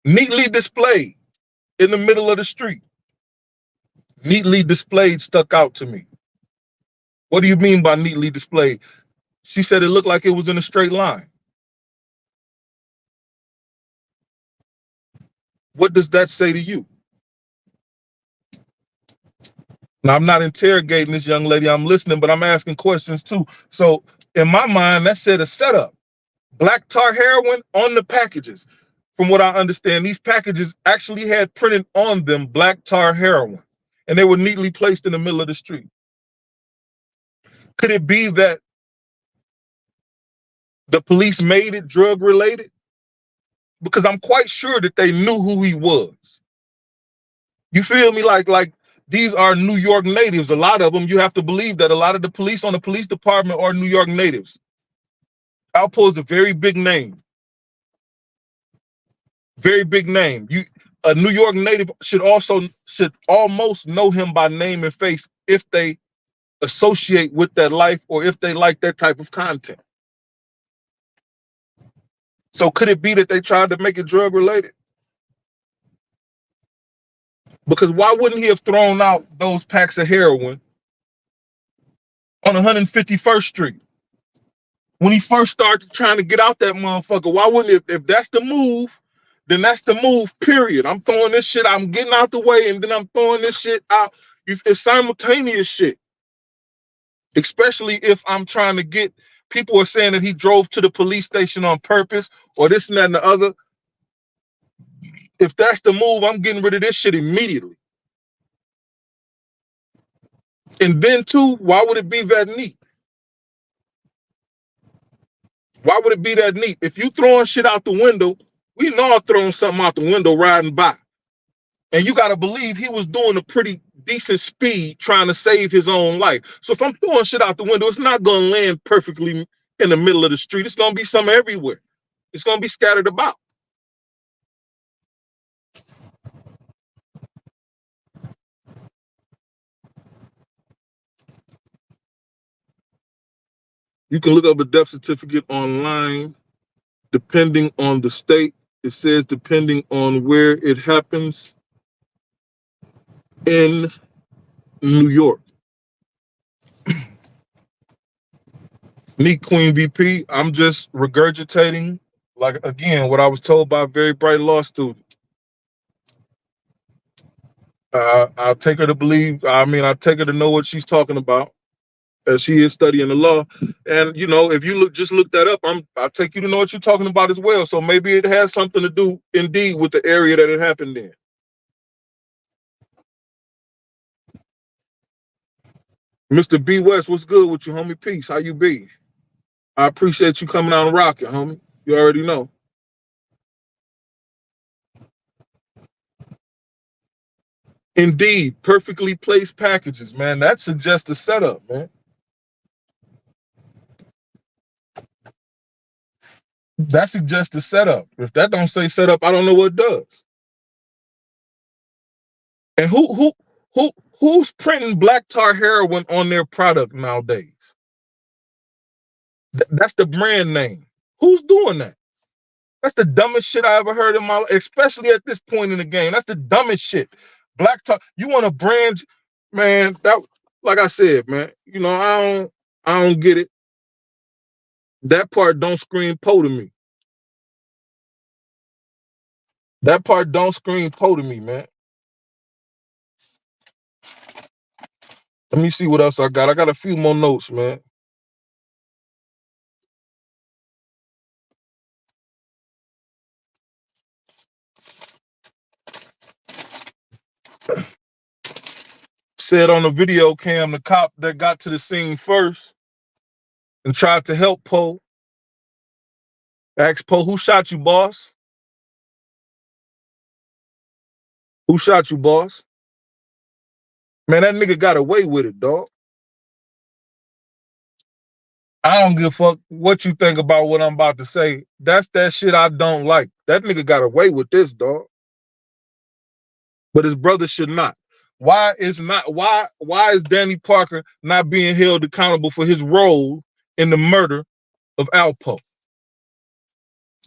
Neatly displayed in the middle of the street. Neatly displayed stuck out to me. What do you mean by neatly displayed? She said it looked like it was in a straight line. What does that say to you? Now, I'm not interrogating this young lady. I'm listening, but I'm asking questions too. So in my mind, that said a setup. Black tar heroin on the packages. From what I understand, these packages actually had printed on them black tar heroin, and they were neatly placed in the middle of the street. Could it be that the police made it drug related? Because I'm quite sure that they knew who he was. You feel me? Like these are New York natives. A lot of them, you have to believe that a lot of the police on the police department are New York natives. Alpo is a very big name. Very big name. A New York native should almost know him by name and face if they associate with that life or if they like that type of content. So could it be that they tried to make it drug related? Because why wouldn't he have thrown out those packs of heroin on 151st Street? When he first started trying to get out that motherfucker, why wouldn't if that's the move, then that's the move, period. I'm throwing this shit, I'm getting out the way, and then I'm throwing this shit out. It's simultaneous shit. Especially if I'm trying to get, people are saying that he drove to the police station on purpose or this and that and the other. If that's the move, I'm getting rid of this shit immediately. And then too, why would it be that neat? Why would it be that neat? If you throwing shit out the window, we know throwing something out the window riding by. And you got to believe he was doing a pretty decent speed trying to save his own life. So if I'm throwing shit out the window, it's not going to land perfectly in the middle of the street. It's going to be some everywhere. It's going to be scattered about. You can look up a death certificate online, depending on the state. It says depending on where it happens in New York. Meet Queen VP. I'm just regurgitating, like, again, what I was told by a very bright law student. I'll take her to believe, I take her to know what she's talking about, as she is studying the law. And, you know, if you just look that up, I'll take you to know what you're talking about as well. So maybe it has something to do, indeed, with the area that it happened in. Mr. B West, what's good with you, homie? Peace. How you be? I appreciate you coming out and rocking, homie. You already know. Indeed, perfectly placed packages, man. That suggests a setup, man. That suggests a setup. If that don't say setup, I don't know what does. And who's printing black tar heroin on their product nowadays? That's the brand name. Who's doing that? That's the dumbest shit I ever heard in my life, especially at this point in the game. That's the dumbest shit. Black talk. You want to brand, man? That, like I said, man. You know, I don't get it. That part don't scream Poe to me. That part don't scream Poe to me, man. Let me see what else I got. I got a few more notes, man. Said on the video cam, the cop that got to the scene first and tried to help Poe asked Poe, "Who shot you, boss? Who shot you, boss?" Man, that nigga got away with it, dog. I don't give a fuck what you think about what I'm about to say. That's that shit I don't like. That nigga got away with this, dog. But his brother should not. Why is Danny Parker not being held accountable for his role in the murder of Alpo?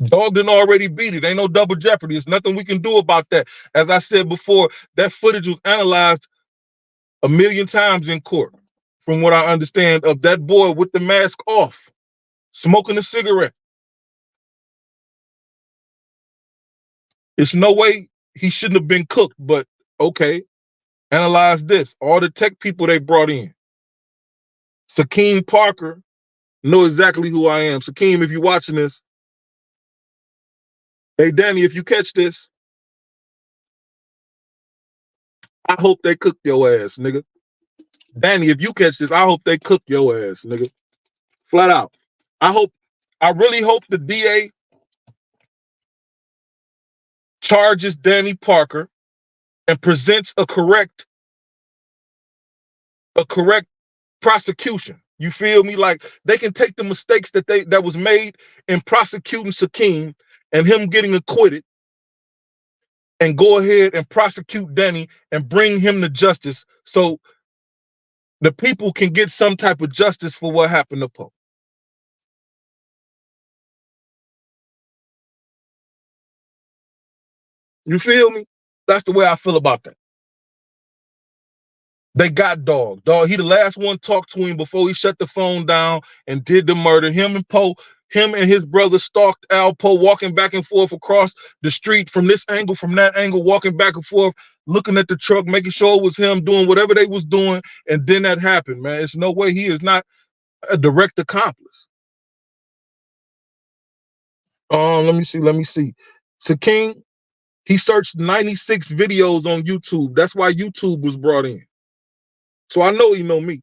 Dog didn't already beat it. Ain't no double jeopardy. There's nothing we can do about that. As I said before, that footage was analyzed a million times in court, from what I understand, of that boy with the mask off, smoking a cigarette. It's no way he shouldn't have been cooked, but okay. Analyze this. All the tech people they brought in. Shakeem Parker know exactly who I am. Shakeem, if you're watching this, hey, Danny, if you catch this, I hope they cook your ass, nigga. Danny, if you catch this, I hope they cook your ass, nigga. Flat out. I really hope the DA charges Danny Parker and presents a correct prosecution. You feel me? Like they can take the mistakes that was made in prosecuting Shakeem and him getting acquitted and go ahead and prosecute Danny and bring him to justice so the people can get some type of justice for what happened to Poe. You feel me? That's the way I feel about that. They got Dog. Dog, he the last one talked to him before he shut the phone down and did the murder. Him and his brother stalked Alpo, walking back and forth across the street from this angle, from that angle, walking back and forth, looking at the truck, making sure it was him, doing whatever they was doing, and then that happened, man. It's no way he is not a direct accomplice. Let me see. Shakeem, he searched 96 videos on YouTube. That's why YouTube was brought in. So I know you know me.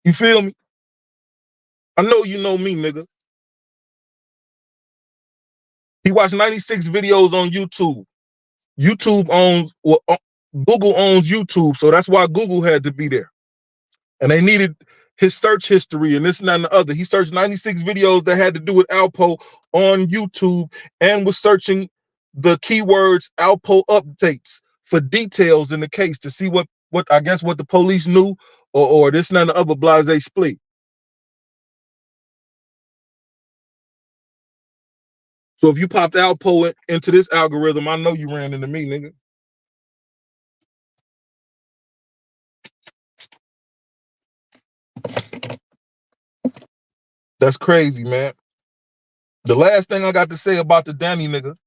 You feel me? I know you know me, nigga. He watched 96 videos on YouTube. Google owns YouTube, so that's why Google had to be there. And they needed his search history and this and that and the other. He searched 96 videos that had to do with Alpo on YouTube and was searching the keywords Alpo updates for details in the case to see what I guess what the police knew or this and that and the other blase split. So if you popped Alpo into this algorithm, I know you ran into me, nigga. That's crazy, man. The last thing I got to say about the Danny nigga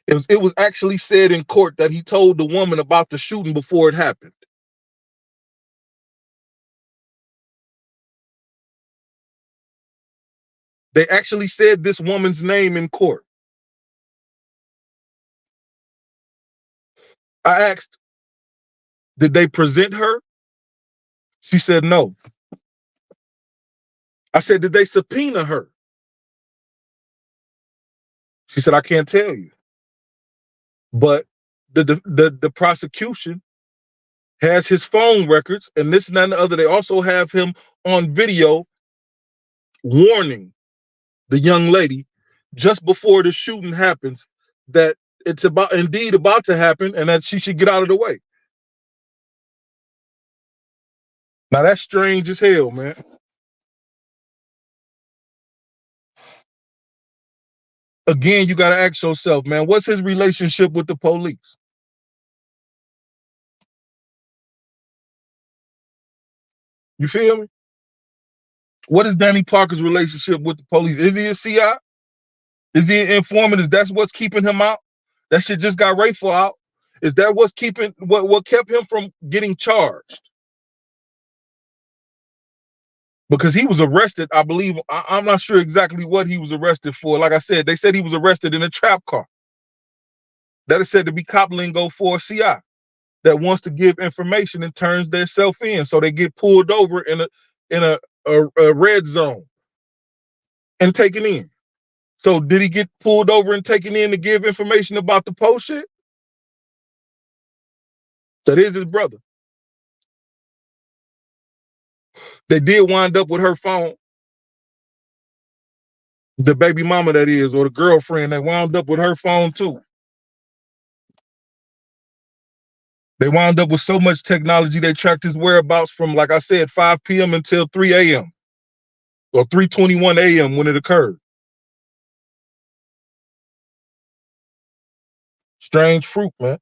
is it was actually said in court that he told the woman about the shooting before it happened. They actually said this woman's name in court. I asked, did they present her? She said no. I said, did they subpoena her? She said, I can't tell you. But the prosecution has his phone records and this and that and the other. They also have him on video warning the young lady just before the shooting happens that it's indeed about to happen and that she should get out of the way. Now that's strange as hell, man. Again, you got to ask yourself, man, what's his relationship with the police? You feel me? What is Danny Parker's relationship with the police? Is he a CI? Is he an informant? Is that what's keeping him out? That shit just got Rayful out. Is that what's keeping what kept him from getting charged? Because he was arrested, I believe. I'm not sure exactly what he was arrested for. Like I said, they said he was arrested in a trap car. That is said to be cop lingo for a CI that wants to give information and turns their self in, so they get pulled over in a red zone and taken in. So did he get pulled over and taken in to give information about the post shit? That is his brother. They did wind up with her phone. The baby mama, that is, or the girlfriend, that wound up with her phone too. They wound up with so much technology, they tracked his whereabouts from, like I said, 5 p.m. until 3 a.m. or 3:21 a.m. when it occurred. Strange fruit, man.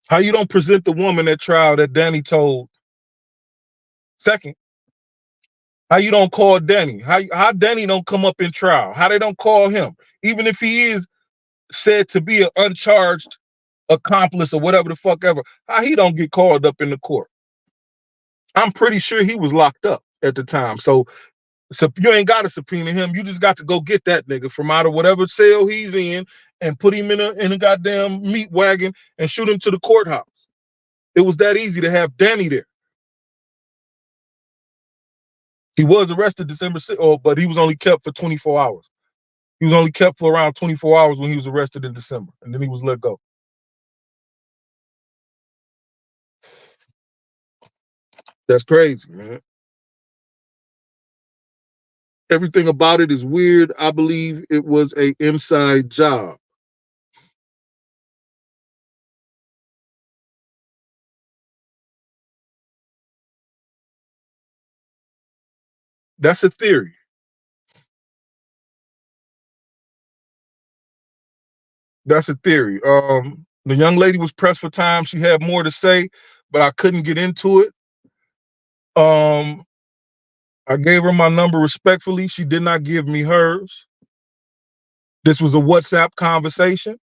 How you don't present the woman at trial that Danny told? Second, how you don't call Danny? How Danny don't come up in trial? How they don't call him? Even if he is said to be an uncharged accomplice or whatever the fuck ever, how he don't get called up in the court? I'm pretty sure he was locked up at the time. So you ain't got to subpoena him. You just got to go get that nigga from out of whatever cell he's in and put him in a goddamn meat wagon and shoot him to the courthouse. It was that easy to have Danny there. He was arrested December 6th, but he was only kept for 24 hours. He was only kept for around 24 hours when he was arrested in December, and then he was let go. That's crazy, man. Everything about it is weird. I believe it was an inside job. That's a theory. That's a theory. The young lady was pressed for time. She had more to say, but I couldn't get into it. I gave her my number respectfully. She did not give me hers. This was a WhatsApp conversation.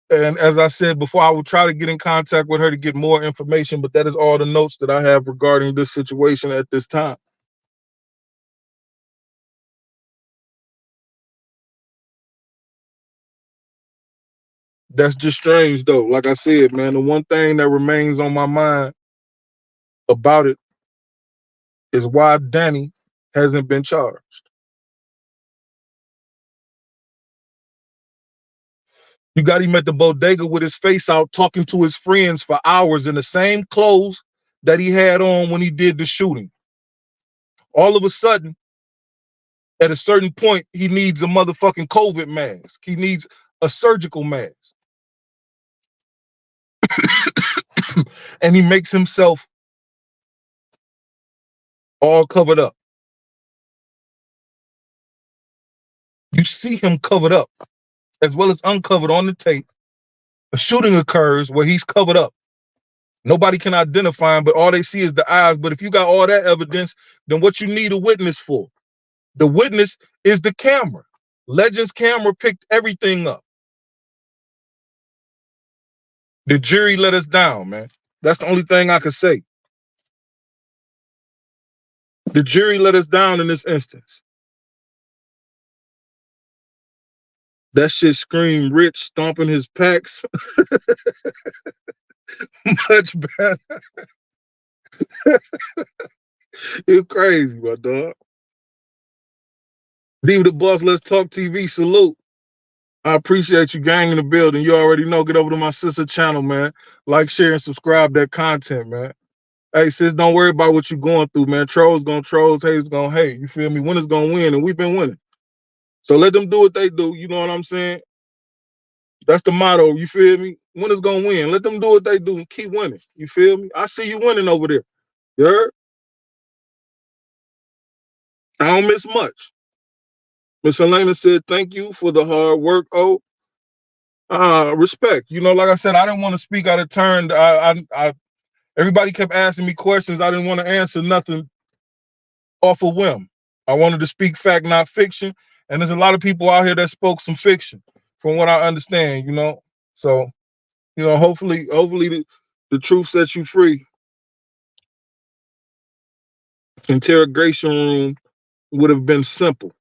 And as I said before, I will try to get in contact with her to get more information, but that is all the notes that I have regarding this situation at this time. That's just strange, though. Like I said, man, the one thing that remains on my mind about it is why Danny hasn't been charged. You got him at the bodega with his face out talking to his friends for hours in the same clothes that he had on when he did the shooting. All of a sudden, at a certain point, he needs a motherfucking COVID mask. He needs a surgical mask. And he makes himself all covered up. You see him covered up, as well as uncovered on the tape. A shooting occurs where he's covered up. Nobody can identify him, but all they see is the eyes. But if you got all that evidence, then what you need a witness for? The witness is the camera. Legends camera picked everything up. The jury let us down, man. That's the only thing I can say. The jury let us down in this instance. That shit screamed Rich stomping his packs. Much better. You're crazy, my dog. Leave the boss, let's talk TV. Salute. I appreciate you, gang, in the building. You already know. Get over to my sister channel, man. Like, share, and subscribe that content, man. Hey, sis, don't worry about what you're going through, man. Trolls gonna trolls, haters gonna hate. You feel me? Winners gonna win, and we've been winning. So let them do what they do. You know what I'm saying? That's the motto. You feel me? Winners gonna win. Let them do what they do and keep winning. You feel me? I see you winning over there. You heard? I don't miss much. Miss Elena said, thank you for the hard work. Oh, respect. You know, like I said, I didn't want to speak out of turn. Everybody kept asking me questions. I didn't want to answer nothing off a whim. I wanted to speak fact, not fiction. And there's a lot of people out here that spoke some fiction, from what I understand, you know. So, you know, hopefully the truth sets you free. Interrogation room would have been simple.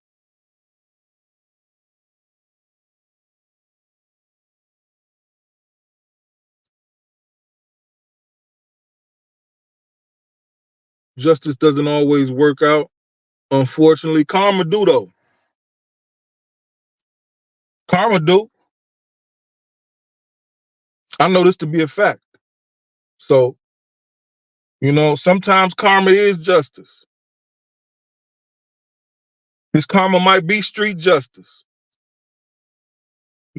Justice doesn't always work out. Unfortunately, karma do though. Karma do. I know this to be a fact. So, you know, sometimes karma is justice. His karma might be street justice.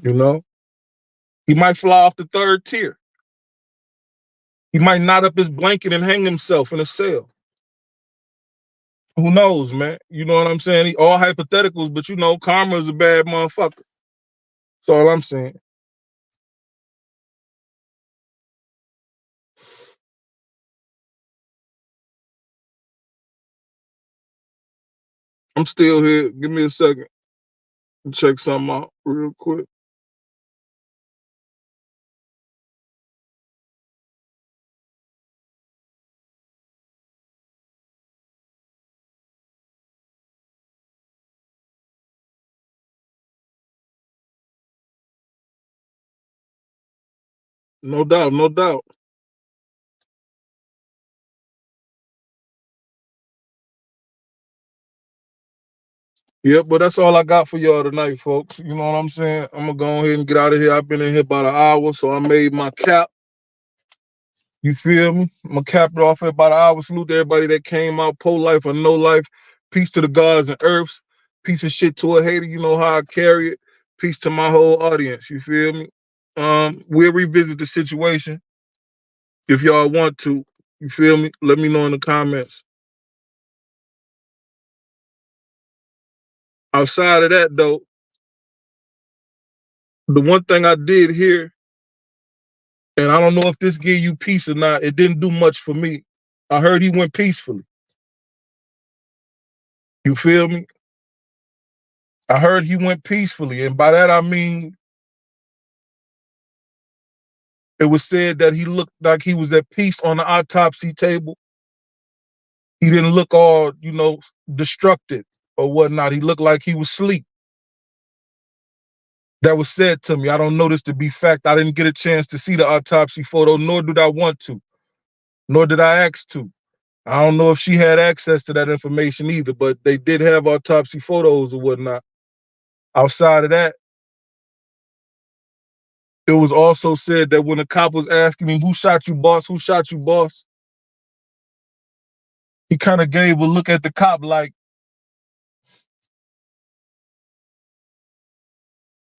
You know, he might fly off the third tier. He might knot up his blanket and hang himself in a cell. Who knows, man? You know what I'm saying? All hypotheticals, but you know, karma is a bad motherfucker. That's all I'm saying. I'm still here. Give me a second. Check something out real quick. No doubt, no doubt. Yeah, but that's all I got for y'all tonight, folks. You know what I'm saying? I'm gonna go ahead and get out of here. I've been in here about an hour, so I made my cap. You feel me? I'm gonna cap it off at about an hour. Salute to everybody that came out, pro-life or no life. Peace to the gods and earths. Piece of shit to a hater. You know how I carry it. Peace to my whole audience. You feel me? We'll revisit the situation if y'all want to. You feel me? Let me know in the comments. Outside of that, though, the one thing I did here, and I don't know if this gave you peace or not, it didn't do much for me. I heard he went peacefully. You feel me? I heard he went peacefully, and by that I mean it was said that he looked like he was at peace on the autopsy table. He didn't look all, you know, destructed or whatnot. He looked like he was asleep. That was said to me. I don't know this to be fact. I didn't get a chance to see the autopsy photo, nor did I want to, nor did I ask to. I don't know if she had access to that information either, but they did have autopsy photos or whatnot. Outside of that, it was also said that when the cop was asking him, who shot you, boss? Who shot you, boss? He kind of gave a look at the cop like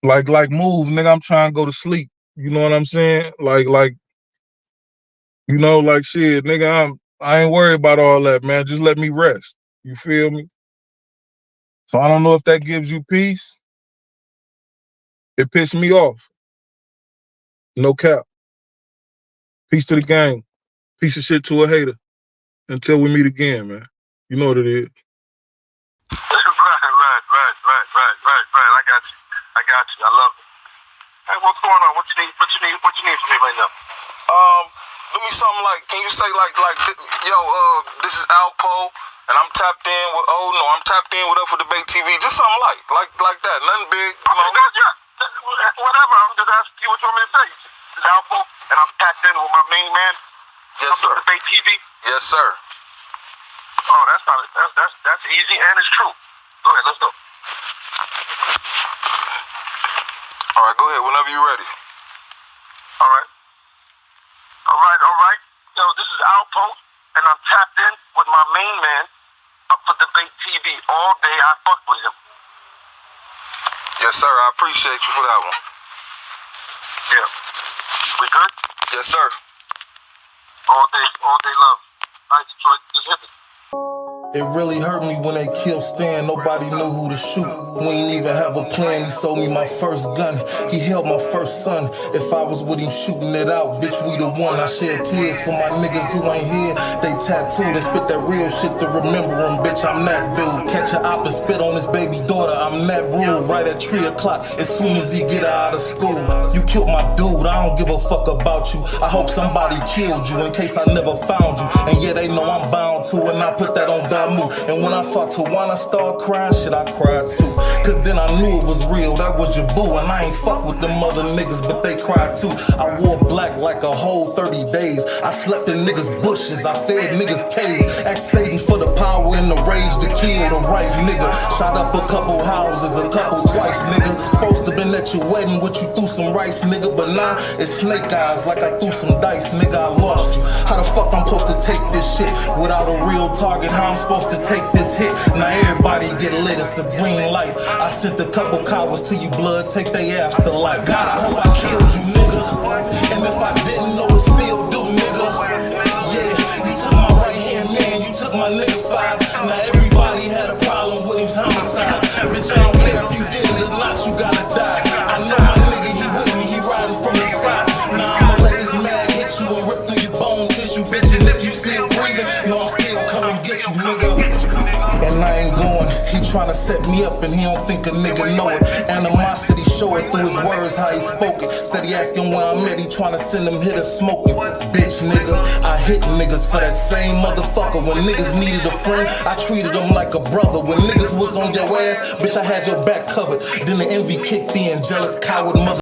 move, nigga, I'm trying to go to sleep. You know what I'm saying? You know, like shit, nigga, I ain't worried about all that, man. Just let me rest. You feel me? So I don't know if that gives you peace. It pissed me off. No cap. Peace to the gang. Piece of shit to a hater. Until we meet again, man. You know what it is. Right. I got you. I love it. Hey, what's going on? What you need from me right now? Do me something like, can you say yo, this is Alpo, and I'm tapped in with, I'm tapped in with Up for Debate TV. Just something like that. Nothing big, you know. Yeah. Whatever. I'm just asking you what you want me to say. This is Alpo, and I'm tapped in with my main man. Yes, sir. Up for Debate TV. Yes, sir. Oh, that's easy and it's true. Go ahead, let's go. All right, go ahead whenever you're ready. All right. Yo, this is Alpo, and I'm tapped in with my main man, Up for Debate TV. All day I fuck with him. Yes, sir. I appreciate you for that one. Yeah. We good? Yes, sir. All day love. All right, Detroit, just hit me. It really hurt me when they killed Stan, nobody knew who to shoot. We ain't even have a plan, he sold me my first gun. He held my first son, if I was with him shooting it out, bitch we the one. I shed tears for my niggas who ain't here. They tattooed and spit that real shit to remember him, bitch I'm that dude. Catch a op and spit on his baby daughter, I'm that rule. Right at 3 o'clock, as soon as he get out of school. You killed my dude, I don't give a fuck about you. I hope somebody killed you in case I never found you. And yeah, they know I'm bound to, and I put that on move. And when I saw Tawana start crying, shit, I cried too. Cause then I knew it was real, that was your boo. And I ain't fuck with them other niggas, but they cried too. I wore black like a whole 30 days. I slept in niggas' bushes, I fed niggas' caves. Asked Satan for the power and the rage to kill the right nigga. Shot up a couple houses, a couple twice, nigga. Supposed to been at your wedding with you threw some rice, nigga. But now it's snake eyes like I threw some dice, nigga. I lost you. How the fuck I'm supposed to take this shit without a real target? How I'm supposed to take this hit? Now everybody get lit, it's a green light. I sent a couple cowards to you, blood, take they afterlife. God, I hope I killed you, nigga. And if I didn't know it, still do, nigga. Yeah, you took my right hand man, you took my nigga 5. Now everybody had a problem with his homicides. Bitch, I don't care if you did it or not, you gotta die. I know my nigga, he with me, he riding from the sky. Now I'ma let this mag hit you and rip through your bone tissue, bitch. And if you still breathing, no, I'm still coming get you, nigga. And I ain't going, he tryna set me up and he don't think a nigga know it. Animosity show it through his words, how he spoke it. Steady asking where I'm at, he tryna send them hitters smoking. Bitch nigga, I hit niggas for that same motherfucker. When niggas needed a friend, I treated them like a brother. When niggas was on your ass, bitch I had your back covered. Then the envy kicked in, jealous coward mother.